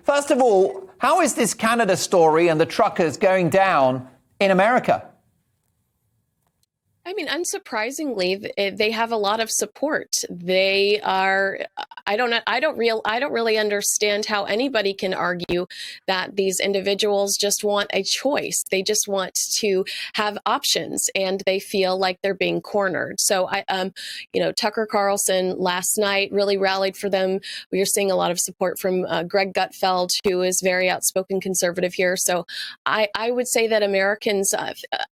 First of all, how is this Canada story and the truckers going down in America? I mean, unsurprisingly, they have a lot of support. They are, I don't really understand how anybody can argue that these individuals just want a choice. They just want to have options, and they feel like they're being cornered. So Tucker Carlson last night really rallied for them. We are seeing a lot of support from Greg Gutfeld, who is very outspoken conservative here. So I would say that Americans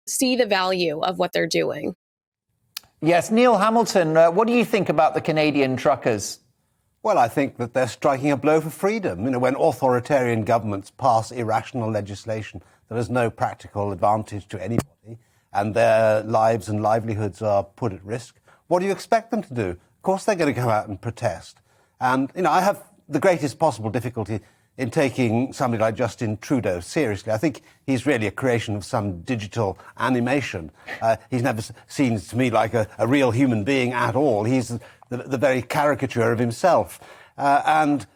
see the value of what they're doing. Yes, Neil Hamilton, what do you think about the Canadian truckers? Well, I think that they're striking a blow for freedom. You know, when authoritarian governments pass irrational legislation that has no practical advantage to anybody and their lives and livelihoods are put at risk, what do you expect them to do? Of course they're going to come out and protest. And, I have the greatest possible difficulty in taking somebody like Justin Trudeau seriously. I think he's really a creation of some digital animation. He's never seems to me like a real human being at all. He's the very caricature of himself. What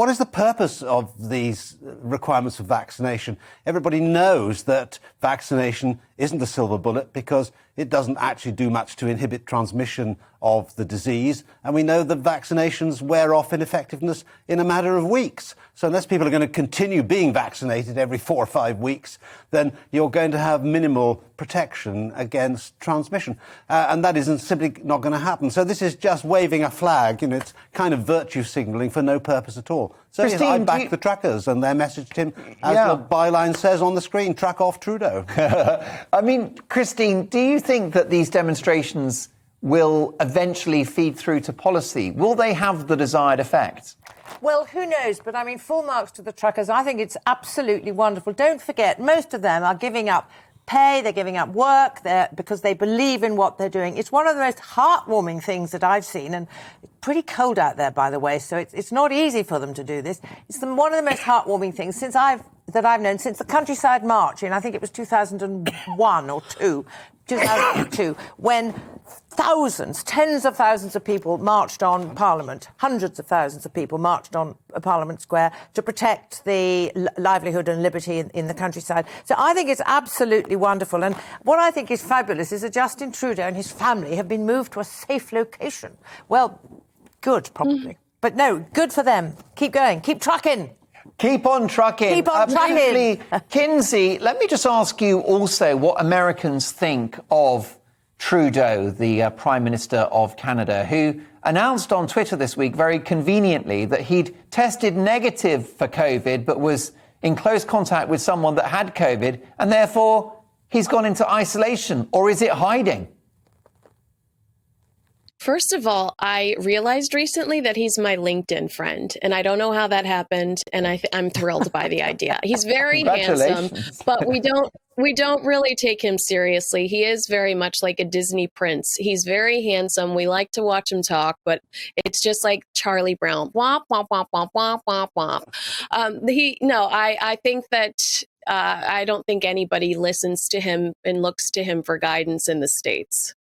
is the purpose of these requirements for vaccination? Everybody knows that vaccination isn't a silver bullet because it doesn't actually do much to inhibit transmission of the disease. And we know that vaccinations wear off in effectiveness in a matter of weeks. So unless people are going to continue being vaccinated every 4 or 5 weeks, then you're going to have minimal protection against transmission. And that isn't simply not going to happen. So this is just waving a flag. It's kind of virtue signalling for no purpose at all. So yes, I back the truckers and their message to him, as the byline says on the screen, truck off Trudeau. I mean, Christine, do you think that these demonstrations will eventually feed through to policy? Will they have the desired effect? Well, who knows? But I mean, full marks to the truckers. I think it's absolutely wonderful. Don't forget, most of them are giving up pay, they're giving up work because they believe in what they're doing. It's one of the most heartwarming things that I've seen, and it's pretty cold out there, by the way, so it's not easy for them to do this. It's one of the most heartwarming things that I've known since the Countryside March in, I think it was 2001 or 2002, when thousands, tens of thousands of people marched on Parliament, hundreds of thousands of people marched on Parliament Square to protect the livelihood and liberty in the countryside. So I think it's absolutely wonderful. And what I think is fabulous is that Justin Trudeau and his family have been moved to a safe location. Well, good, probably. But no, good for them. Keep going. Keep trucking. Keep on trucking. Keep on trucking. Briefly, Kinsey, let me just ask you also what Americans think of Trudeau, the Prime Minister of Canada, who announced on Twitter this week very conveniently that he'd tested negative for COVID but was in close contact with someone that had COVID, and therefore he's gone into isolation. Or is it hiding? First of all, I realized recently that he's my LinkedIn friend, and I don't know how that happened, and I'm thrilled by the idea. He's very handsome, but we don't really take him seriously. He is very much like a Disney prince. He's very handsome. We like to watch him talk, but it's just like Charlie Brown. Womp, womp, womp, womp, womp, womp, womp. I think that I don't think anybody listens to him and looks to him for guidance in the States.